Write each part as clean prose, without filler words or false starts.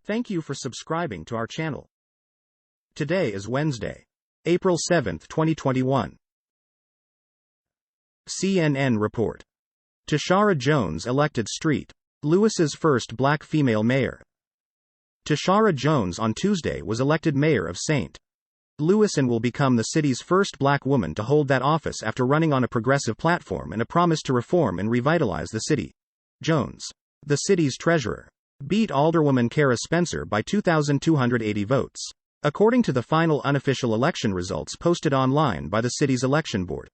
Thank you for subscribing to our channel. Today is Wednesday, April 7, 2021. CNN report. Tishaura Jones elected St. Louis's first black female mayor. Tishaura Jones on Tuesday was elected mayor of St. Louis and will become the city's first black woman to hold that office after running on a progressive platform and a promise to reform and revitalize the city. Jones, the city's treasurer, beat Alderwoman Kara Spencer by 2,280 votes, according to the final unofficial election results posted online by the city's election board.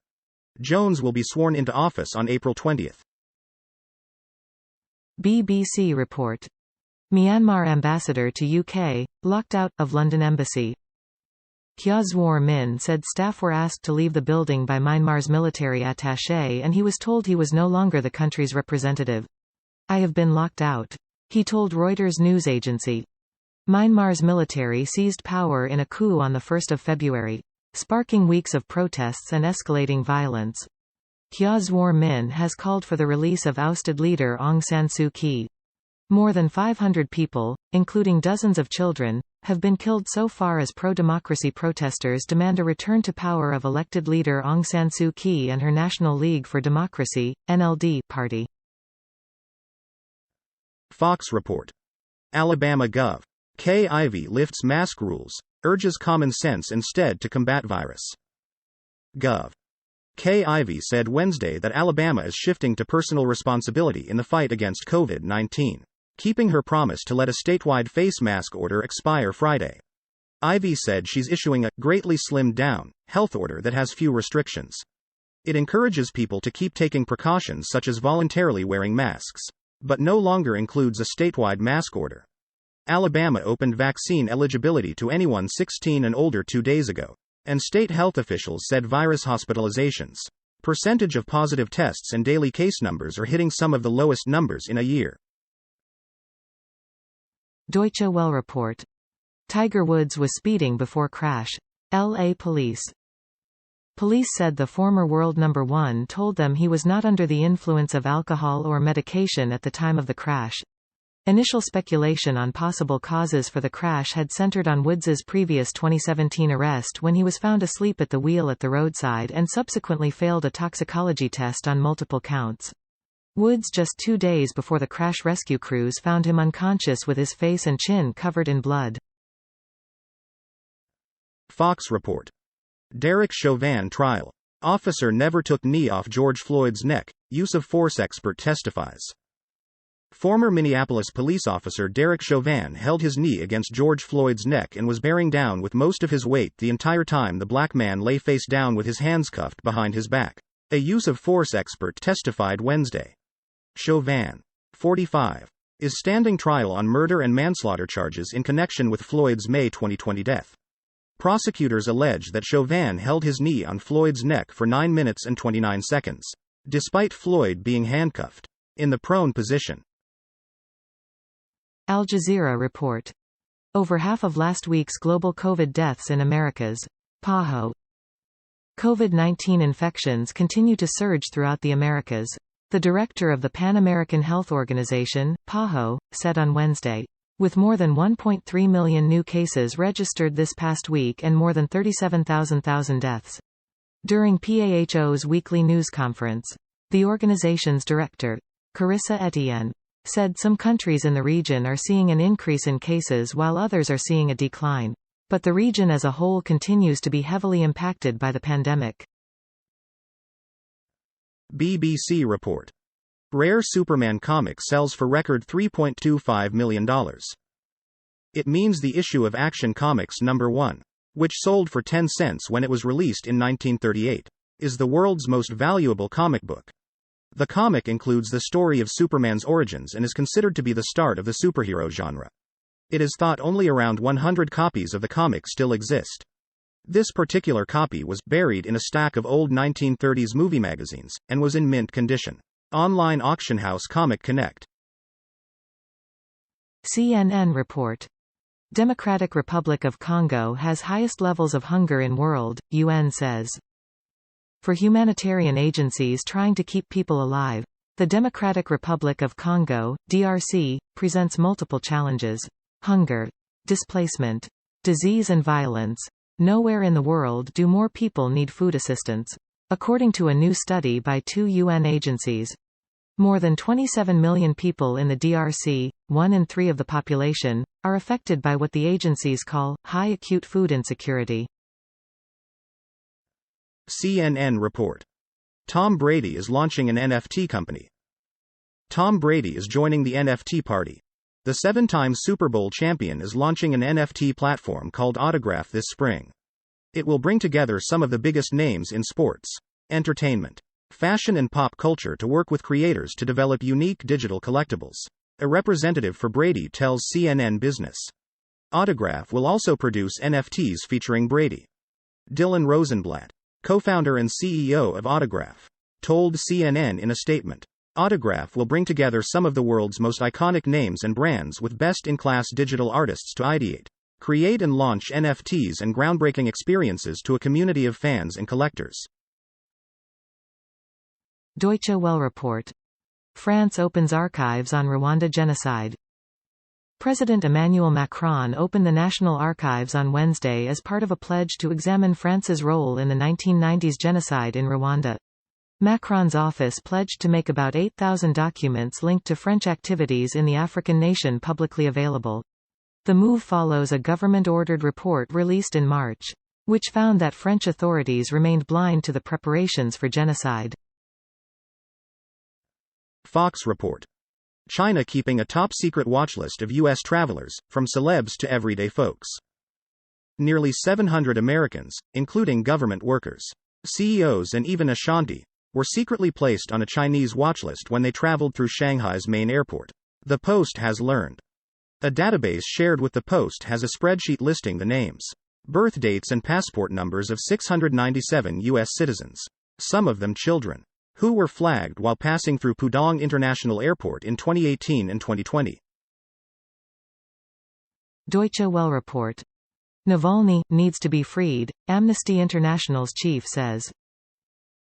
Jones will be sworn into office on April 20. BBC report. Myanmar ambassador to UK, locked out of London embassy. Kyaw Zwar Min said staff were asked to leave the building by Myanmar's military attaché and he was told he was no longer the country's representative. "I have been locked out," he told Reuters news agency. Myanmar's military seized power in a coup on 1 February, sparking weeks of protests and escalating violence. Kyaw Zwar Min has called for the release of ousted leader Aung San Suu Kyi. More than 500 people, including dozens of children, have been killed so far as pro-democracy protesters demand a return to power of elected leader Aung San Suu Kyi and her National League for Democracy (NLD) party. Fox report. Alabama Gov. Ivey lifts mask rules, urges common sense instead to combat virus. Gov. Ivey said Wednesday that Alabama is shifting to personal responsibility in the fight against COVID-19, keeping her promise to let a statewide face mask order expire Friday. Ivey said she's issuing a greatly slimmed-down health order that has few restrictions. It encourages people to keep taking precautions such as voluntarily wearing masks, but no longer includes a statewide mask order. Alabama opened vaccine eligibility to anyone 16 and older 2 days ago, and state health officials said virus hospitalizations, percentage of positive tests and daily case numbers are hitting some of the lowest numbers in a year. Deutsche Welle report. Tiger Woods was speeding before crash. LA police. Police said the former world number one told them he was not under the influence of alcohol or medication at the time of the crash. Initial speculation on possible causes for the crash had centered on Woods's previous 2017 arrest when he was found asleep at the wheel at the roadside and subsequently failed a toxicology test on multiple counts. Woods just 2 days before the crash rescue crews found him unconscious with his face and chin covered in blood. Fox report. Derek Chauvin trial. Officer never took knee off George Floyd's neck, use of force expert testifies. Former Minneapolis police officer Derek Chauvin held his knee against George Floyd's neck and was bearing down with most of his weight the entire time the black man lay face down with his hands cuffed behind his back. A use of force expert testified Wednesday. Chauvin, 45, is standing trial on murder and manslaughter charges in connection with Floyd's May 2020 death. Prosecutors allege that Chauvin held his knee on Floyd's neck for 9 minutes and 29 seconds, despite Floyd being handcuffed, in the prone position. Al Jazeera report. Over half of last week's global COVID deaths in Americas. PAHO. COVID-19 infections continue to surge throughout the Americas. The director of the Pan American Health Organization, PAHO, said on Wednesday. With more than 1.3 million new cases registered this past week and more than 37,000 deaths. During PAHO's weekly news conference, the organization's director, Carissa Etienne, said some countries in the region are seeing an increase in cases while others are seeing a decline. But the region as a whole continues to be heavily impacted by the pandemic. BBC report. Rare Superman comic sells for record $3.25 million. It means the issue of Action Comics #1, which sold for 10 cents when it was released in 1938, is the world's most valuable comic book. The comic includes the story of Superman's origins and is considered to be the start of the superhero genre. It is thought only around 100 copies of the comic still exist. This particular copy was buried in a stack of old 1930s movie magazines, and was in mint condition. Online auction house Comic Connect. CNN report. Democratic Republic of Congo has highest levels of hunger in world, UN says. For humanitarian agencies trying to keep people alive, the Democratic Republic of Congo, DRC, presents multiple challenges. hunger, displacement, disease and violence. Nowhere in the world do more people need food assistance. According to a new study by 2 UN agencies, more than 27 million people in the DRC, 1 in 3 of the population, are affected by what the agencies call high acute food insecurity. CNN report. Tom Brady is launching an NFT company. Tom Brady is joining the NFT party. The 7-time Super Bowl champion is launching an NFT platform called Autograph this spring. It will bring together some of the biggest names in sports, entertainment, fashion and pop culture to work with creators to develop unique digital collectibles. A representative for Brady tells CNN Business. Autograph will also produce NFTs featuring Brady. Dylan Rosenblatt, co-founder and CEO of Autograph, told CNN in a statement. Autograph will bring together some of the world's most iconic names and brands with best-in-class digital artists to ideate, create and launch NFTs and groundbreaking experiences to a community of fans and collectors. Deutsche Welle report. France opens archives on Rwanda genocide. President Emmanuel Macron opened the National Archives on Wednesday as part of a pledge to examine France's role in the 1990s genocide in Rwanda. Macron's office pledged to make about 8,000 documents linked to French activities in the African nation publicly available. The move follows a government-ordered report released in March, which found that French authorities remained blind to the preparations for genocide. Fox report. China keeping a top-secret watchlist of U.S. travelers, from celebs to everyday folks. Nearly 700 Americans, including government workers, CEOs and even Ashanti, were secretly placed on a Chinese watchlist when they traveled through Shanghai's main airport, the Post has learned. A database shared with the Post has a spreadsheet listing the names, birth dates and passport numbers of 697 U.S. citizens, some of them children, who were flagged while passing through Pudong International Airport in 2018 and 2020. Deutsche Welle report. Navalny needs to be freed, Amnesty International's chief says.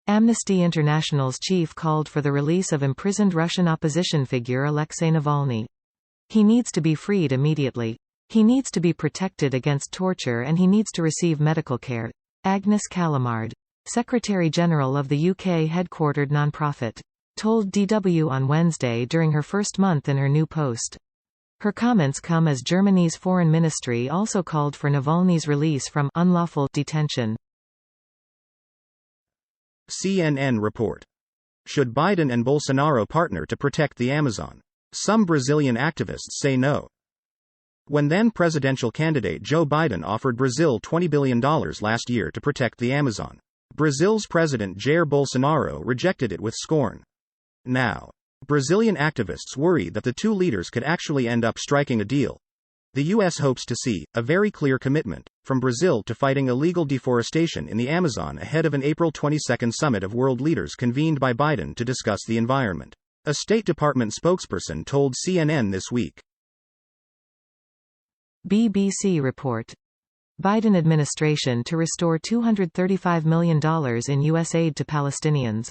Amnesty International's chief called for the release of imprisoned Russian opposition figure Alexei Navalny. He needs to be freed immediately. He needs to be protected against torture and he needs to receive medical care. Agnes Callamard, Secretary-General of the UK-headquartered non-profit, told DW on Wednesday during her first month in her new post. Her comments come as Germany's foreign ministry also called for Navalny's release from unlawful detention. CNN report. Should Biden and Bolsonaro partner to protect the Amazon? Some Brazilian activists say no. When then-presidential candidate Joe Biden offered Brazil $20 billion last year to protect the Amazon, Brazil's President Jair Bolsonaro rejected it with scorn. Now, Brazilian activists worry that the two leaders could actually end up striking a deal. The U.S. hopes to see a very clear commitment from Brazil to fighting illegal deforestation in the Amazon ahead of an April 22 summit of world leaders convened by Biden to discuss the environment, a State Department spokesperson told CNN this week. BBC report. Biden administration to restore $235 million in U.S. aid to Palestinians.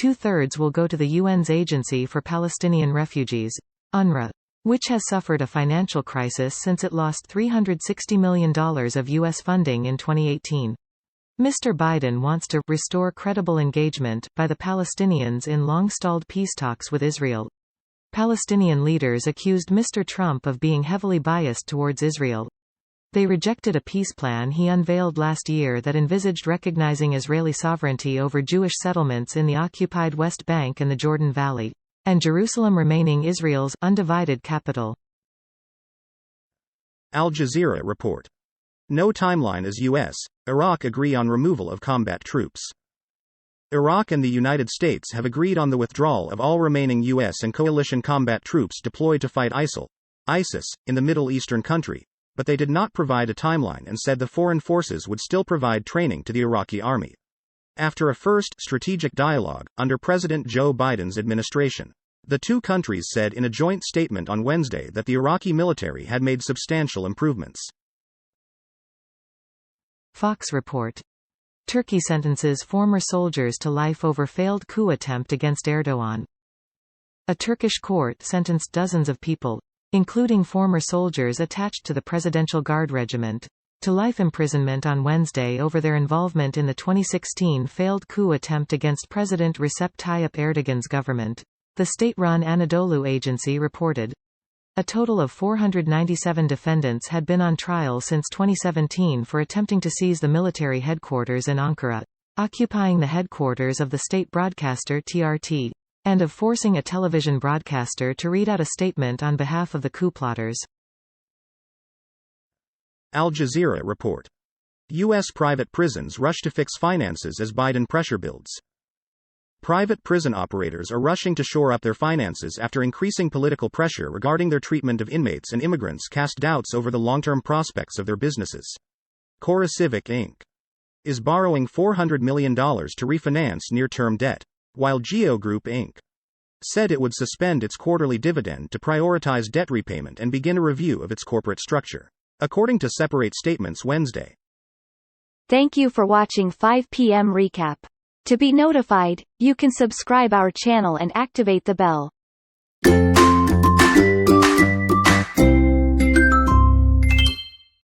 2/3 will go to the UN's Agency for Palestinian Refugees, UNRWA, which has suffered a financial crisis since it lost $360 million of U.S. funding in 2018. Mr. Biden wants to restore credible engagement by the Palestinians in long-stalled peace talks with Israel. Palestinian leaders accused Mr. Trump of being heavily biased towards Israel. They rejected a peace plan he unveiled last year that envisaged recognizing Israeli sovereignty over Jewish settlements in the occupied West Bank and the Jordan Valley, and Jerusalem remaining Israel's undivided capital. Al Jazeera report. No timeline as U.S., Iraq agree on removal of combat troops. Iraq and the United States have agreed on the withdrawal of all remaining U.S. and coalition combat troops deployed to fight ISIS, in the Middle Eastern country, but they did not provide a timeline and said the foreign forces would still provide training to the Iraqi army. After a first strategic dialogue under President Joe Biden's administration, the two countries said in a joint statement on Wednesday that the Iraqi military had made substantial improvements. Fox report. Turkey sentences former soldiers to life over failed coup attempt against Erdogan. A Turkish court sentenced dozens of people, including former soldiers attached to the Presidential Guard Regiment, to life imprisonment on Wednesday over their involvement in the 2016 failed coup attempt against President Recep Tayyip Erdogan's government, the state-run Anadolu agency reported. A total of 497 defendants had been on trial since 2017 for attempting to seize the military headquarters in Ankara, occupying the headquarters of the state broadcaster TRT, and of forcing a television broadcaster to read out a statement on behalf of the coup plotters. Al Jazeera report. U.S. private prisons rush to fix finances as Biden pressure builds. Private prison operators are rushing to shore up their finances after increasing political pressure regarding their treatment of inmates and immigrants cast doubts over the long-term prospects of their businesses. CoreCivic Inc. is borrowing $400 million to refinance near-term debt, while Geo Group Inc. said it would suspend its quarterly dividend to prioritize debt repayment and begin a review of its corporate structure, according to separate statements Wednesday. Thank you for watching 5 p.m. Recap. To be notified, you can subscribe our channel and activate the bell.